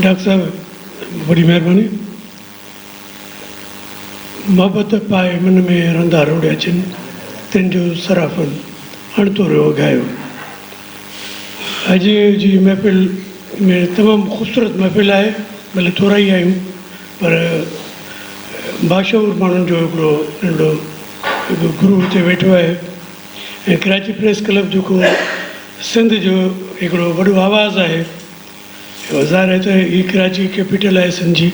Doctor साहब बड़ी महिरबानी। मोहब्बत पाए मन में रंधा रोड़िया अचनि तिन जो सराफन अणतो रहो गायो। अॼु जी महफ़िल में तमामु ख़ूबसूरत महफ़िल आहे। भले थोरा ई आहियूं पर बाशऊर माण्हुनि जो हिकिड़ो नंढो गुरु हिते वेठो आहे। ऐं कराची प्रेस क्लब जेको सिंध जो हिकिड़ो वॾो आवाज़ु आहे, ज़ाहिर आहे त हीअ कराची कैपिटल आहे सिंध जी,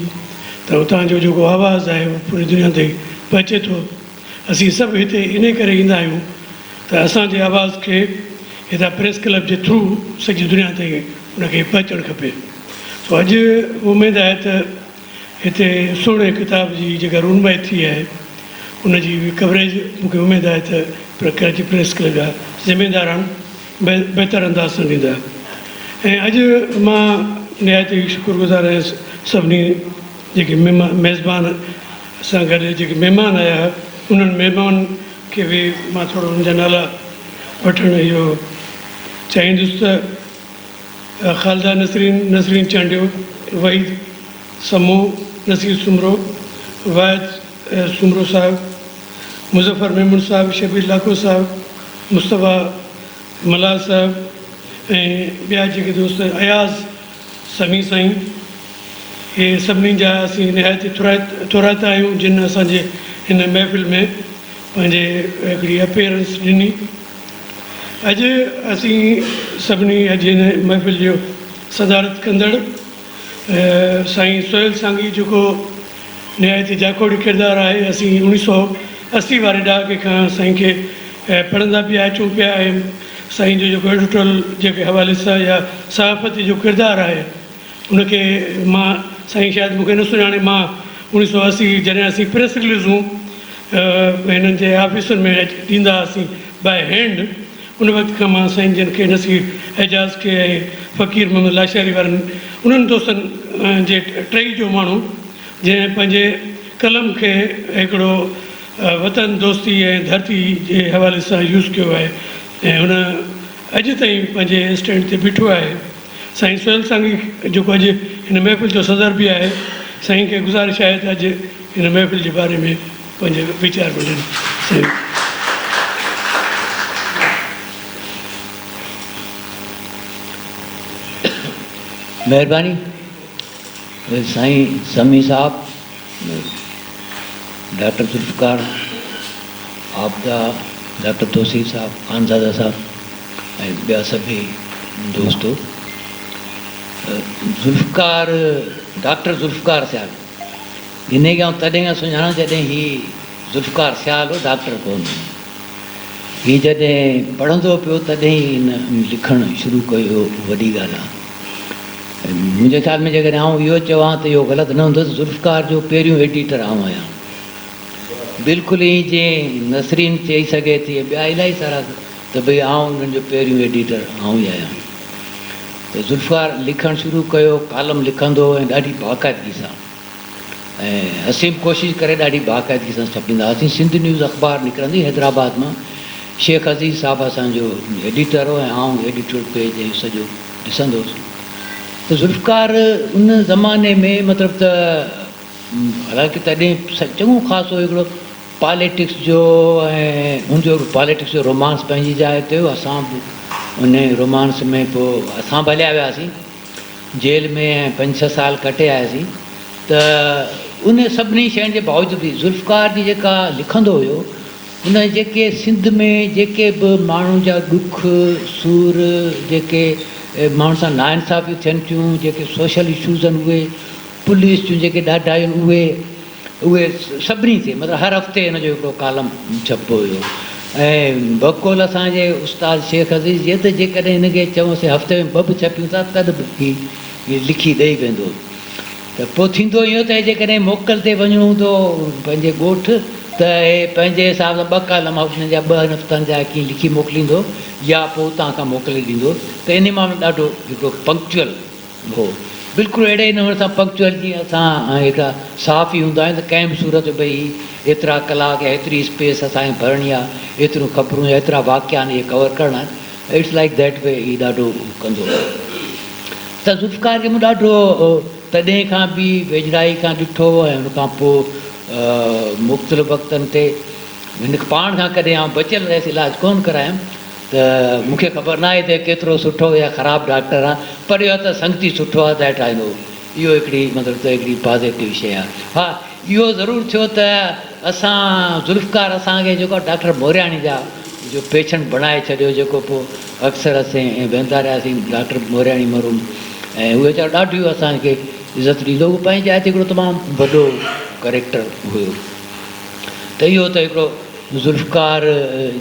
त हुतां जो जेको आवाज़ु आहे उहो पूरी दुनिया ते पहुचे थो। असीं सभु हिते इन करे ईंदा आहियूं त असांजे आवाज़ खे हितां प्रेस क्लब जे थ्रू सॼी दुनिया ते उनखे पहुचणु खपे। सो अॼु उमेदु आहे त हिते सुहिणे किताब जी जेका रूनमाई थी आहे उनजी बि कवरेज मूंखे उमेदु आहे त कराची प्रेस क्लब जा ज़िमेदारान बहितर अंदाज़ सां ॾींदा। ऐं अॼु मां निहायत ई शुक्रगुज़ार आहियां सभिनी जेके मेज़बान सां गॾु जेके महिमान आया उन्हनि महिमान खे बि मां थोरो हुनजा नाला वठणु इहो चाहींदुसि। त ख़ालिदा नसरीन चांडियो, वहीद समूह, नसीर सुमरो, वाहिद सुमरो साहिबु, मुज़फ़र मेमून साहिबु, शबीर लाखो साहिबु, मुस्तफ़ा मलाल साहिबु ऐं ॿिया जेके दोस्त अयाज़ समी साईं, इहे सभिनी जा असीं निहायत थोराइता आहियूं जिन असांजे हिन महफ़िल में पंहिंजे हिकिड़ी अपीयरेंस ॾिनी। अॼु असीं सभिनी अॼु हिन महफ़िल जो सदारत कंदड़ साईं सोहेल सांगी जेको निहायत जाखोड़ी किरदारु आहे। असीं 1980 वारे ॾहाके खां साईं खे पढ़ंदा पिया अचूं पिया ऐं साईं जो जेको एडिटोरियल जेके हवाले सां या सहाफ़ती जो किरदारु आहे उनखे मां साईं शायदि मूंखे न सुञाणे, मां 1980 जॾहिं असीं प्रेस रिलीज़ूं हिननि जे ऑफिसनि में ॾींदा हुआसीं बाय हैंड, उन वक़्त खां मां साईं जन खे नसीर एजाज़ खे ऐं फ़क़ीर मोहम्मद लाशारी वारनि उन्हनि दोस्तनि जे टई जो माण्हू जंहिं पंहिंजे कलम खे हिकिड़ो वतन दोस्ती ऐं धरती जे हवाले सां यूज़ कयो आहे ऐं हुन अॼु ताईं पंहिंजे स्टैंड ते बीठो आहे। साईं सोहेल सांगी जेको अॼु हिन महफ़िल जो सदर बि आहे, साईं खे गुज़ारिश आहे त अॼु हिन महफ़िल जे बारे में पंहिंजे वीचार ॿुधनि। साईं महिरबानी। साईं समी साहब, डॉक्टर जुल्फ़कार आपदा, डॉक्टर तौसीफ़ साहब, खानज़ादा साहब ऐं ॿिया सभई दोस्तो। जुल्फ़कार, डॉक्टर जुल्फ़कार सियाल हिनखे आउं तॾहिं खां सुञाणा जॾहिं हीउ जुल्फ़कार सियाल हो, डॉक्टर कोन। हीउ जॾहिं पढ़ंदो पियो तॾहिं ई हिन लिखणु शुरू कयो, वॾी ॻाल्हि आहे। मुंहिंजे ख़्याल में जेकॾहिं आउं इहो चवां त इहो ग़लति न हूंदुसि, जुल्फ़कार जो पहिरियों एडिटर आउं आहियां। बिल्कुलु ई जीअं नसरीन चई सघे थी, ॿिया इलाही सारा त भई आउं उन्हनि जो पहिरियों एडिटर आउं ई आहियां। त जुल्फ़कार लिखणु शुरू कयो, कालम लिखंदो ऐं ॾाढी बाक़ाइदगी सां, ऐं असीं बि कोशिशि करे ॾाढी बाक़ाइदगी सां छपींदा हुआसीं। सिंध न्यूज़ अख़बार निकिरंदी हैदराबाद मां, शेख अज़ीज़ साहिबु असांजो एडिटर हो ऐं आउं एडिटोरियल पेज ऐं सॼो ॾिसंदो हुउसि। त जुल्फ़कार उन ज़माने में मतिलबु त हालांकि तॾहिं चङो ख़ासि हिकिड़ो पॉलिटिक्स जो ऐं हुनजो पॉलिटिक्स जो रोमांस पंहिंजी जाइ ते हो। असां बि उन रोमांस में पोइ असां बि हलिया वियासीं जेल में ऐं 5-6 साल कटे आयासीं। त उन सभिनी शयुनि जे बावजूदु बि जुल्फ़कार जी जेका लिखंदो हुयो, उन जेके सिंध में जेके बि माण्हुनि जा ॾुख सूर, जेके माण्हुनि सां नाइंसाफ़ियूं थियनि थियूं, जेके सोशल इशूज़ आहिनि उहे, पुलिस जूं जेके ॾाढा आहिनि उहे सभिनी ते मतिलबु हर हफ़्ते हिन जो हिकिड़ो कालम छपो हुयो। ऐं बकोल असांजे उस्ताद शेख अज़ीज़ जे त जेकॾहिं हिनखे चयोसीं हफ़्ते में 2 बि छपियूं था तद बि हीउ लिखी ॾेई वेंदो। त पोइ थींदो इहो त जेकॾहिं मोकल ते वञिणो हूंदो पंहिंजे ॻोठु त हे पंहिंजे हिसाब सां 2 कालम हुननि जा 2 हफ़्तनि जा कीअं लिखी मोकिलींदो या पोइ उतां खां मोकिले ॾींदो। त इन मां ॾाढो हिकिड़ो पंक्चुअल हो, बिल्कुलु अहिड़े नमूने सां पंक्चुअल जीअं असां हिकिड़ा साफ़ ई हूंदा आहिनि त कंहिं बि सूरत भई एतिरा कलाक या एतिरी स्पेस असांखे भरणी आहे, एतिरियूं ख़बरूं या एतिरा वाक़िया आहिनि इहे कवर करणा आहिनि, इट्स लाइक दैट वे ही ॾाढो कंदो। त जुल्फ़कार खे मूं ॾाढो तॾहिं खां बि वेझड़ाई खां ॾिठो ऐं उनखां पोइ मुख़्तलिफ़ वक़्तनि ते हिन पाण खां कॾहिं आउं बचियल रहियसि, इलाजु कोन करायुमि, त मूंखे ख़बर न आहे त केतिरो सुठो या ख़राबु डॉक्टर आहे, पर इहो त संगती सुठो आहे त ठाहींदो। इहो हिकिड़ी मतिलबु त हिकिड़ी पॉज़िटिव शइ आहे। हा, इहो ज़रूरु थियो त असां ज़ुल्फ़कार असांखे जेको डॉक्टर मोरियाणी जा जो पेशेंट बणाए छॾियो, जेको पोइ अक्सर असीं वेंदा रहियासीं डॉक्टर मोरियाणी मरूम, ऐं उहे त ॾाढियूं असांखे इज़त ॾींदो। उहो पंहिंजे जाइ ते हिकिड़ो तमामु वॾो करेक्टर हुयो। त इहो त हिकिड़ो ज़ुल्फ़कार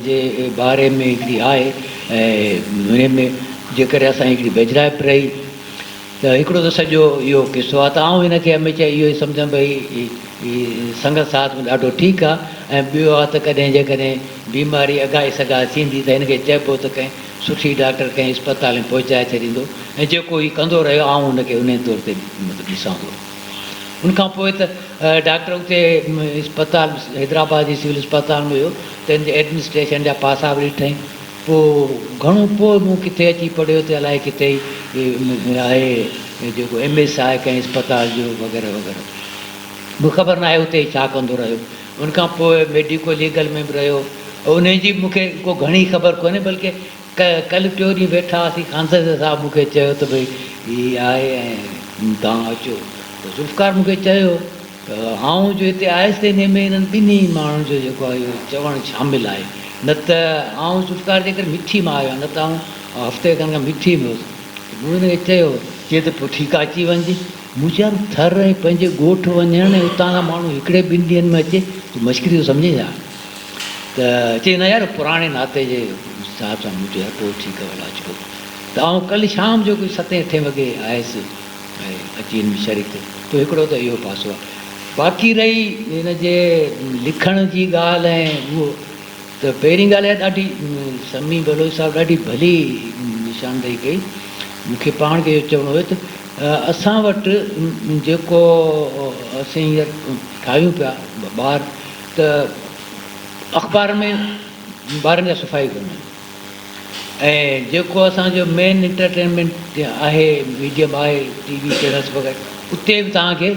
जे बारे में हिकिड़ी आहे। ऐं हुन में जेकॾहिं असां हिकिड़ी वेझड़ाइप रही त हिकिड़ो त सॼो इहो किसो आहे। त आउं हिनखे हमेशह इहो ई सम्झां भई संगत साथ में ॾाढो ठीकु आहे। ऐं ॿियो आहे त कॾहिं जेकॾहिं बीमारी अघाई सघाई थींदी त हिनखे चइबो त कंहिं सुठी डॉक्टर कंहिं अस्पताल में पहुचाए छॾींदो, ऐं जेको हीउ कंदो रहियो आउं हुनखे उन तौर ते मतिलबु ॾिसां थो। उनखां पोइ त डॉक्टर उते अस्पताल हैदराबाद जी सिविल अस्पताल में हुयो, त हिन जे एडमिनिस्ट्रेशन जा पासा बि ॾिठईं। पोइ घणो पोइ मूं किथे अची पढ़ियो त अलाए किथे आहे जेको MS आहे कंहिं अस्पताल जो वग़ैरह वग़ैरह, मूंखे ख़बर न आहे उते छा कंदो रहियो। उनखां पोइ मेडिको लीगल में बि रहियो। उन जी मूंखे को घणी ख़बर कोन्हे, बल्कि कल्ह टियों ॾींहुं वेठा हुआसीं, खानसर साहिबु मूंखे चयो त भई हीअ आहे ऐं तव्हां अचो। त ज़ुल्फ़कार मूंखे चयो त आउं जो हिते आयुसि त हिन में हिननि ॿिन्ही माण्हुनि जो जेको आहे इहो चवणु शामिलु आहे। न त आउं ज़ुल्फ़कार जे करे मिठी मां आयो आहियां, न त आउं हफ़्ते खनि खां मिठी में हुउसि। मूं हिनखे चयो, चए त पोइ ठीकु आहे अची वञिजे। मूं चयो थर ऐं पंहिंजे ॻोठु वञण ऐं उतां खां माण्हू हिकिड़े ॿिनि ॾींहंनि में अचे, तूं मश्करी थो सम्झे छा? त चई न यार, पुराणे नाते जे हिसाब सां मूं चयो पोइ ठीकु आहे भला अचिबो। त आउं कल्ह शाम जो कोई 7-8 वॻे आयुसि ऐं अची हिन में शरीक थियो। त हिकिड़ो त इहो पासो आहे। बाक़ी रही हिन जे लिखण जी ॻाल्हि, ऐं उहो त पहिरीं ॻाल्हि आहे ॾाढी समी बलोच साहिबु ॾाढी भली निशानदेही कई। मूंखे पाण खे इहो चवणो हुयो त असां वटि जेको असीं हींअर ठाहियूं पिया ॿार, त अख़बार में ॿारनि जा सफ़ाई कोन्हे, ऐं जेको असांजो मेन इंटरटेनमेंट आहे मीडियम आहे TV चैनल्स वग़ैरह, उते बि तव्हांखे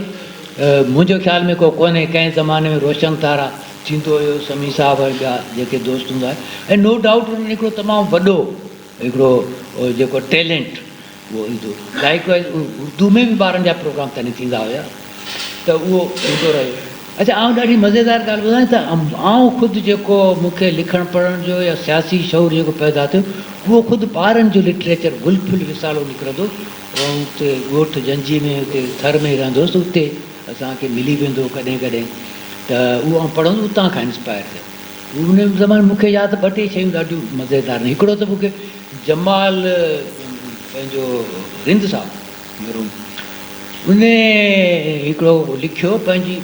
मुंहिंजो ख़्याल में को कोन्हे। कंहिं ज़माने में रोशन तारा थींदो हुयो, समी साहब ॿिया जेके दोस्त हूंदा हुआ, ऐं नो डाउट उन्हनि हिकिड़ो तमामु वॾो हिकिड़ो जेको टैलेंट उहो ईंदो। लाइकवाइज़ उर्दू में बि ॿारनि जा प्रोग्राम तॾहिं थींदा हुया, त उहो ईंदो रहियो। अच्छा, आउं ॾाढी मज़ेदार ॻाल्हि ॿुधायां त आउं ख़ुदि जेको मूंखे लिखणु पढ़ण जो या सियासी शौर जेको पैदा थियो, उहो ख़ुदि ॿारनि जो लिटरेचर गुलफुल रिसालो निकिरंदो। ऐं उते ॻोठु जंजी में उते थर में रहंदुसि, उते असांखे मिली वेंदो कॾहिं कॾहिं, त उहो आउं पढ़ंदो उतां खां इंस्पायर थियो। उन ज़माने मूंखे यादि 2-3 शयूं ॾाढियूं मज़ेदार आहिनि। हिकिड़ो त मूंखे जमाल पंहिंजो रिंद साहबु मरूम, उन हिकिड़ो लिखियो पंहिंजी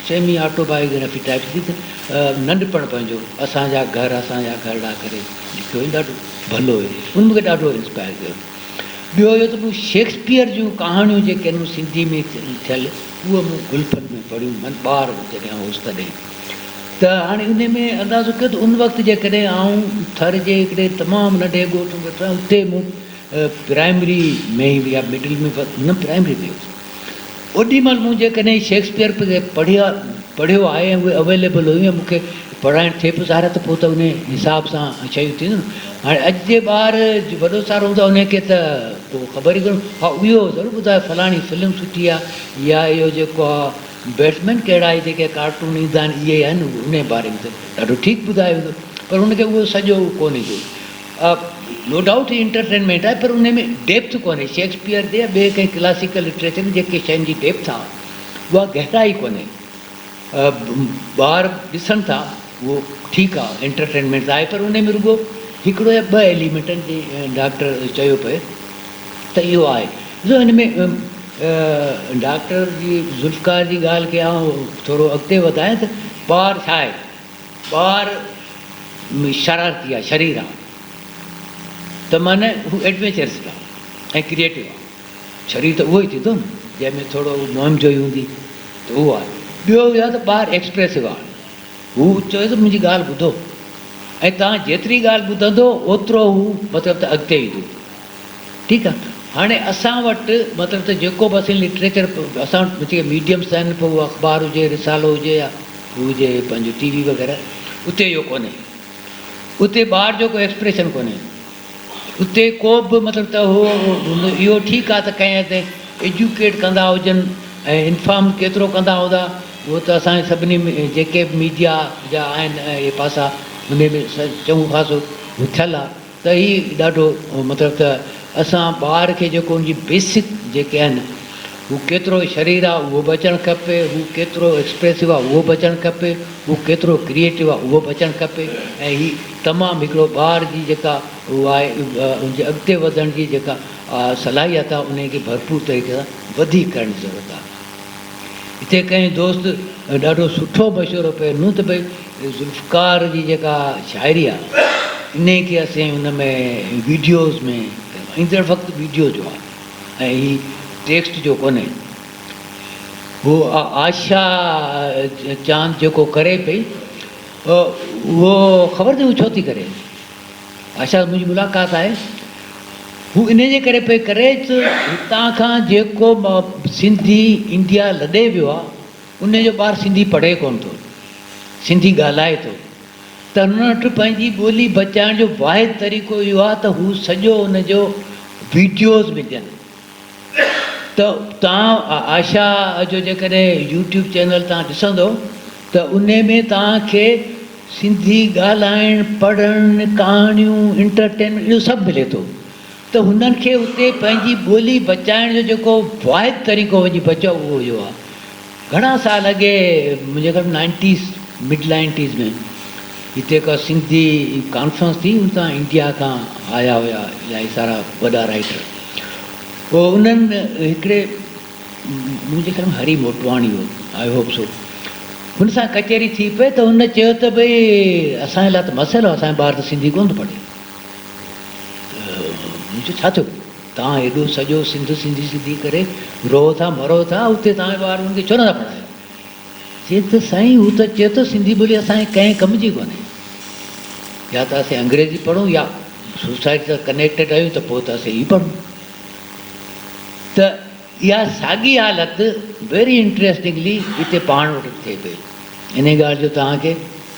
सेमी ऑटोबायोग्राफी टाइप जी, त नंढपण पंहिंजो असांजा घर ॾा करे लिखियो, ॾाढो भलो हुयो। उन मूंखे ॾाढो इंस्पायर कयो। ॿियो इहो त मूं शेक्सपियर जूं कहाणियूं जेके आहिनि सिंधी में थियल, उहे मूं गुलफन में पढ़ियूं, मन ॿार जॾहिं हुउसि तॾहिं। त हाणे उन में अंदाज़ो कयो त उन वक़्तु जेकॾहिं आउं थर जे हिकिड़े तमामु नंढे ॻोठ में वेठो आहियां, उते मूं प्राइमरी में या मिडिल में न प्राइमरी में हुउसि, ओॾीमहिल मूं जेकॾहिं शेक्सपियर पढ़ियो आहे ऐं उहे अवेलेबल हुयूं, मूंखे पढ़ाइणु थिए पियो ज़ाहिर, त पोइ त उन हिसाब सां शयूं थींदियूं न। हाणे अॼु जे ॿार वॾो सारो हूंदो आहे, उनखे त पोइ ख़बर ई कोन्हे। हा, इहो ज़रूरु ॿुधायो फलाणी फिल्म सुठी आहे, या इहो जेको आहे बैट्समैन कहिड़ा आहे जेके कार्टून ईंदा आहिनि, इहे आहिनि, उन बारे में त ॾाढो ठीकु ॿुधायो वेंदो, पर हुनखे उहो सॼो कोन्हे को। नो डाउट इंटरटेनमेंट आहे, पर उन में डेप्थ कोन्हे। शेक्सपियर जे या ॿिए कंहिं क्लासिकल लिटरेचर में जेके शयुनि जी डेप्थ आहे, उहा गहराई कोन्हे। ॿार ॾिसनि था, उहो ठीकु आहे, एंटरटेनमेंट आहे, पर उन में रुॻो हिकिड़ो या 2 एलिमेंटनि जी डॉक्टर चयो पिए त इहो आहे। ॾिसो, हिन में डॉक्टर जी ज़ुल्फ़कार जी ॻाल्हि खे आउं थोरो अॻिते वधायां त ॿार छा आहे, ॿार शरारती आहे, शरीर आहे, त माना हू एडवेंचरस आहे ऐं क्रिएटिव आहे। शरीर त उहो ई थींदो न जंहिंमें थोरो मोम जोई हूंदी, त उहो आहे। ॿियो इहो आहे त ॿारु एक्सप्रेसिव आहे, हू चए त मुंहिंजी ॻाल्हि ॿुधो, ऐं तव्हां जेतिरी ॻाल्हि ॿुधंदो ओतिरो हू मतिलबु त अॻिते ईंदो। ठीकु आहे, हाणे असां वटि मतिलबु त जेको बि असीं लिटरेचर असां वटि जेके मीडियम्स आहिनि, पोइ उहो अख़बार हुजे, रिसालो हुजे, या हुजे पंहिंजो टी वी वग़ैरह, उते इहो कोन्हे। उते ॿार जो कोई एक्सप्रेशन कोन्हे। उते को बि मतिलबु त उहो इहो ठीकु आहे त कंहिं ते एजुकेट कंदा हुजनि ऐं इन्फॉर्म केतिरो कंदा हूंदा, उहो त असांजे सभिनी में जेके बि मीडिया जा आहिनि इहे पासा, उन में चङो ख़ासो थियलु आहे। त हीउ ॾाढो मतिलबु त असां ॿार खे जेको उनजी बेसिक जेके आहिनि, हू केतिरो शरीर आहे उहो बि अचणु खपे, हू केतिरो एक्सप्रेसिव आहे उहो बि अचणु खपे, हू केतिरो क्रिएटिव आहे उहो बि अचणु खपे। ऐं हीउ तमामु हिकिड़ो ॿार जी जेका उहा आहे उनजे अॻिते वधण जी जेका सलाहियत आहे, उनखे भरपूर तरीक़े सां वधीक करण जी ज़रूरत आहे। हिते कंहिं दोस्त ॾाढो सुठो मशवरो पियो ॾिनो त भई ज़ुल्फ़कार जी जेका शाइरी आहे, इन खे असीं हुन में वीडियोज़ में ईंदड़ वक़्तु वीडियो जो आहे ऐं हीउ टेक्स्ट जो कोन्हे। उहो आशा चांद जेको करे पई, उहो ख़बर अथई हू छो थी करे? आशा मुंहिंजी मुलाक़ात आहे, हू इन जे करे पई करे त हितां खां जेको सिंधी इंडिया लॾे वियो आहे, उन जो ॿारु सिंधी पढ़े कोन थो, सिंधी ॻाल्हाए थो, त हुन वटि पंहिंजी ॿोली बचाइण जो वाहिद तरीक़ो इहो आहे त हू सॼो हुनजो वीडियोज़ में ॾियनि। त तव्हां आशा जो जेकॾहिं यूट्यूब चैनल तव्हां ॾिसंदो त उन में तव्हांखे सिंधी ॻाल्हाइणु, पढ़णु, कहाणियूं, इंटरटेनमेंट, इहो सभु मिले थो। त हुननि खे उते पंहिंजी ॿोली बचाइण जो जेको वाहिद तरीक़ो वञी बचाओ उहो इहो आहे। घणा साल अॻे मुंहिंजे ख़्याल 90s मिड 90s में हिते का सिंधी कॉन्फ्रेंस थी, हुतां इंडिया खां आया हुया इलाही सारा वॾा राइटर। पोइ उन्हनि हिकिड़े मुंहिंजे ख़्याल में हरी मोटवाणी हो, आई होप सो, हुन सां कचहरी थी पई त हुन चयो त भई असांजे लाइ त मसइलो आहे, असांजो ॿार त सिंधी कोन थो पढ़े। मुंहिंजो छा थियो, तव्हां हेॾो सॼो सिंधी सिंधी करे रो था, मरो था, उते तव्हांजे ॿार हुनखे छो नथा पढ़ायो? चए त साईं हू त चए थो सिंधी ॿोली असांजे कंहिं कम जी कोन्हे, या त असीं अंग्रेजी पढ़ूं या सोसाइटी सां कनेक्टेड आहियूं त पोइ त असीं ही पढ़ूं। त इहा साॻी हालति वेरी इंट्रस्टिंगली हिते पाण वटि थिए पई। इन ॻाल्हि जो तव्हांखे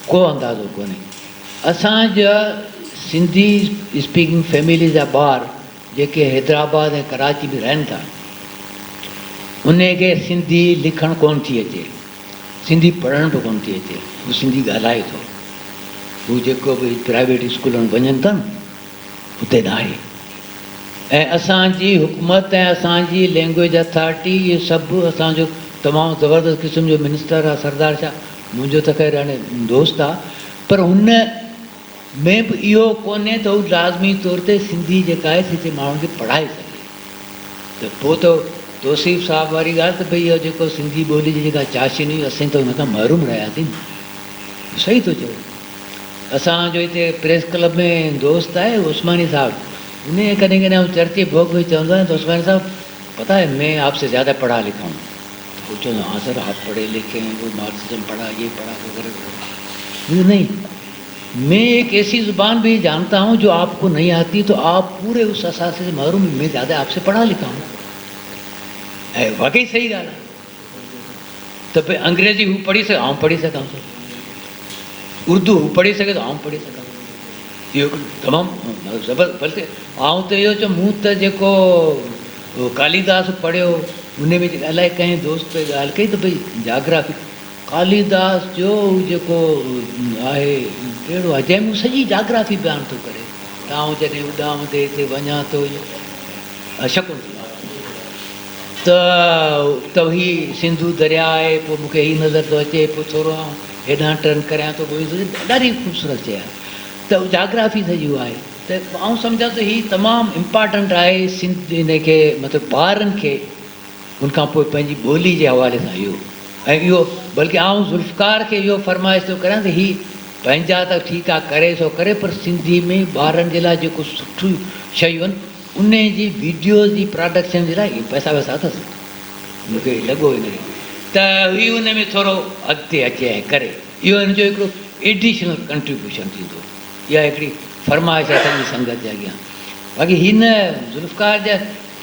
को अंदाज़ो कोन्हे। असांजा सिंधी स्पीकिंग फैमिली जा ॿार जेके हैदराबाद ऐं कराची में रहनि था, उनखे सिंधी लिखणु कोन थी अचे, सिंधी पढ़णु बि कोन थी अचे, हू सिंधी ॻाल्हाए थो। हू जेको बि प्राइवेट स्कूलनि वञनि था न, उते न आहे। ऐं असांजी हुकूमत ऐं असांजी लैंग्वेज अथॉरिटी, इहे सभु असांजो तमामु ज़बरदस्त क़िस्म जो मिनिस्टर आहे सरदार शाह, मुंहिंजो त ख़ैर हाणे दोस्त आहे, पर हुन में बि इहो कोन्हे त हू लाज़मी तौर ते सिंधी जेका आहे हिते माण्हुनि खे पढ़ाए सघे। त पोइ त तौसीफ़ साहिब वारी ॻाल्हि त भई इहो जेको सिंधी ॿोली जी जेका चाशीनी हुई, असीं त हुन खां महरूम रहियासीं। सही थो चओ। असांजो हिते प्रेस क्लब में दोस्त आहे उस्मानी साहब, उन कॾहिं कॾहिं चर्चे भोग में चवंदो आहे त उस्मानी साहब पता है मैं आपसे ज़्यादा पढ़ा लिखा हूँ। तो चलो हाँ सर आप पढ़े लिखे हैं, वो मार्क्सिज्म पढ़ा, ये पढ़ा वगैरह। नहीं, मैं एक ऐसी ज़ुबान भी जानता हूँ जो आपको नहीं आती, तो आप पूरे उस असासे से महरूम, मैं ज़्यादा आपसे पढ़ा लिखा हूँ। वाकई सही ॻाल्हि आहे। त भई अंग्रेजी हू पढ़ी सघे, आउं पढ़ी सघां थो, उर्दू हू पढ़ी सघे त आउं पढ़ी सघां, इहो तमामु ज़बरदस्त। बल्कि आउं त इहो चयो, मूं त जेको कालीदास पढ़ियो, उन में अलाए कंहिं दोस्त ॻाल्हि कई त भई जाग्राफी कालीदास जो जेको आहे कहिड़ो आहे, जंहिंमें सॼी जाग्राफी बयानु थो करे, ताऊं जॾहिं उॾाम ते हिते वञा थो, शकुन त ही सिंधू दरिया आहे, पोइ मूंखे ही नज़र थो अचे, पोइ थोरो हेॾां टर्न करियां थो, पोइ ॾाढी ख़ूबसूरत शइ आहे। त जाग्राफी सॼी उहा आहे। त आउं सम्झां त हीअ तमामु इम्पॉर्टेंट आहे सिंध इनखे, मतिलबु ॿारनि खे उनखां पोइ पंहिंजी ॿोली जे हवाले सां इहो। ऐं इहो बल्कि आउं ज़ुल्फ़कार खे इहो फरमाइश थो करियां त हीअ पंहिंजा त ठीकु आहे करे सो करे, पर सिंधी में ॿारनि जे लाइ जेको सुठियूं शयूं आहिनि, उन जी वीडियोज़ जी प्रोडक्शन जे लाइ पैसा वैसा अथसि। मूंखे लॻो हिन त इहो उन में थोरो अॻिते अचे ऐं करे, इहो हिन जो हिकिड़ो एडिशनल कंट्रीब्यूशन थींदो। इहा हिकिड़ी फरमाइश आहे असांजी संगत जे अॻियां। बाक़ी हिन ज़ुल्फ़कार जा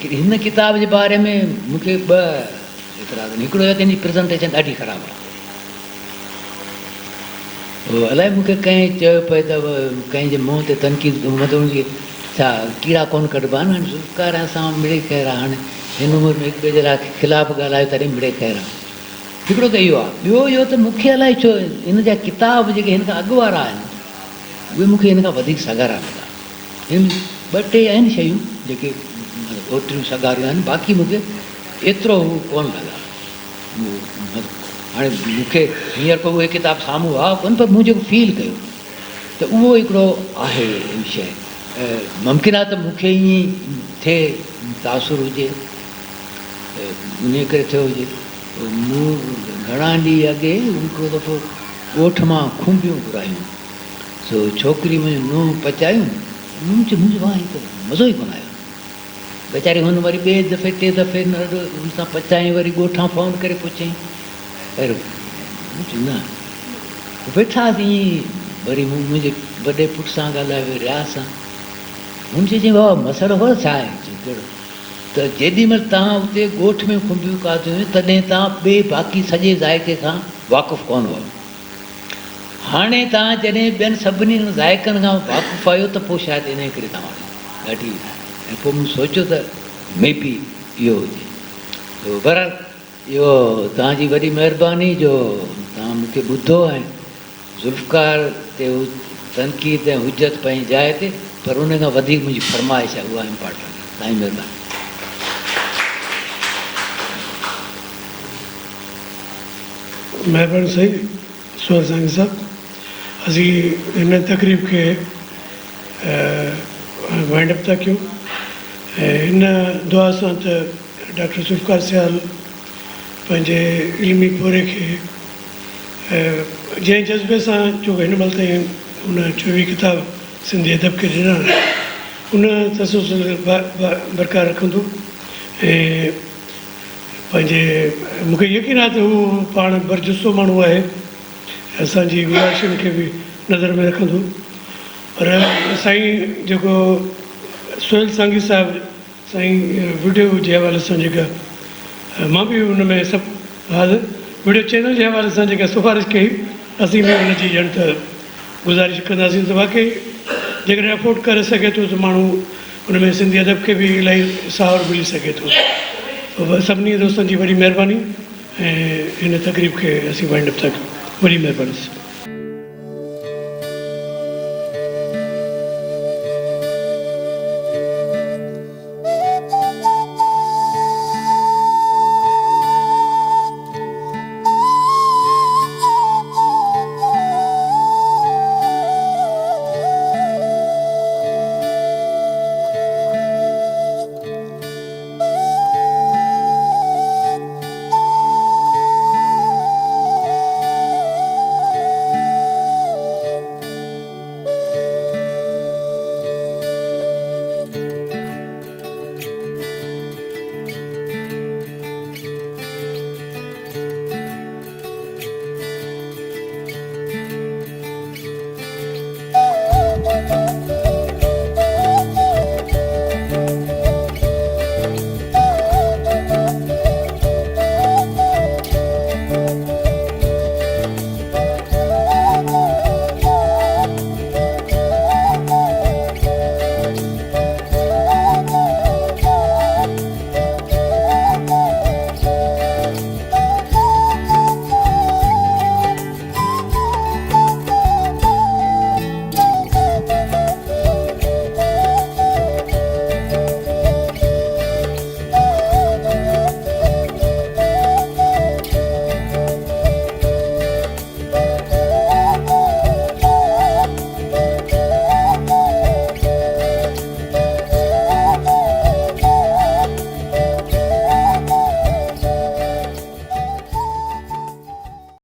हिन किताब जे बारे में मूंखे ॿ एतिरा हिकिड़ो आहे त हिन जी प्रेज़ेंटेशन ॾाढी ख़राबु आहे। उहो अलाए मूंखे कंहिं चयो पिए त कंहिंजे मुंहं ते तनक़ीद मतिलबु हुनखे छा कीड़ा कोन कढिबा आहिनि, हाणे ज़ुल्फ़कार सां मिड़े ख़ैरु आहे, हाणे हिन उमिरि में हिक ॿिए जे लाइ ख़िलाफ़ु ॻाल्हायो तॾहिं मिड़े ख़ैरु आहे। हिकिड़ो त इहो आहे। ॿियो इहो त मूंखे अलाए छो हिन जा किताब जेके हिन खां अॻु वारा आहिनि उहे मूंखे हिन खां वधीक सगारा लॻा। हिन 2-3 आहिनि शयूं जेके ओतिरियूं सगारियूं आहिनि, बाक़ी मूंखे एतिरो हू कोन लॻा। हाणे मूंखे हींअर को उहे किताब साम्हूं आहे कोन, पर मूं जेको फील कयो त उहो हिकिड़ो आहे शइ। मुमकिन आहे त मूंखे ईअं थिए तासुर हुजे, उन करे थियो हुजे। मूं घणा ॾींहं अॻे हिकिड़ो दफ़ो ॻोठ मां खुंबियूं घुरायूं, सो छोकिरी मुंहिंजी नुंहुं पचायूं, मुंहिंजे वाही त मज़ो ई कोन आयो। वीचारी हुन वरी ॿिए दफ़े 3 दफ़े हुन सां पचाईं, वरी ॻोठां फ़ोन करे पुछियईं, अहिड़ो न वेठासीं ईअं। वरी मूं मुंहिंजे वॾे पुट सां ॻाल्हायो, वरी रियाज़ सां। मुंहिंजे चई बाबा मसइलो हो छा आहे? कहिड़ो? त जेॾीमहिल तव्हां उते ॻोठ में खुंबियूं काधियूं तॾहिं तव्हां ॿिए बाक़ी सॼे ज़ाइक़े खां वाक़ुफ़ु कोन हुओ। हाणे तव्हां जॾहिं ॿियनि सभिनी ज़ाइक़नि खां वाक़ुफ़ु आहियो त पोइ शायदि इन करे तव्हां ॾाढी। ऐं पोइ मूं सोचियो त मे बी इहो हुजे। बहरहाल इहो तव्हांजी वॾी महिरबानी जो तव्हां मूंखे ॿुधो ऐं ज़ुल्फ़कार ते तनक़ीद ऐं हुजत पंहिंजी जाइ ते, पर उन खां वधीक मुंहिंजी फरमाइश आहे, उहा इम्पॉर्टेंट आहे। तव्हांजी महिरबानी। महिरबानी साईं सुहल सांगी साहब। असीं हिन तक़रीब खे वाइंड अप था कयूं ऐं हिन दुआ सां त डॉक्टर ज़ुल्फ़कार सियाल पंहिंजे इल्मी पोरे खे जंहिं जज़्बे सां जो हिन महिल ताईं उन 24 किताब सिंधी अदब खे ॾिना, उन तसलसल बरक़रार रखंदो। ऐं पंहिंजे मूंखे यकीन आहे त हू पाण बरजुस्तो माण्हू आहे, असांजी गुज़ारिशुनि खे बि नज़र में रखंदो। पर साईं जेको सुहेल सांगी साहिबु साईं वीडियो जे हवाले सां जेका मां बि हुन में सभु हाल वीडियो चैनल जे हवाले सां जेका सिफ़ारिश कई, असीं बि हुनजी ॼण त गुज़ारिश कंदासीं त वाक़ई जेकॾहिं अफोर्ड करे सघे थो त माण्हू हुन में सिंधी अदब खे बि इलाही साहु मिली सघे थो। सभिनी दोस्तनि जी वॾी महिरबानी ऐं हिन तक़रीब खे असीं वाइंड अप था कयूं। वॾी महिरबानी।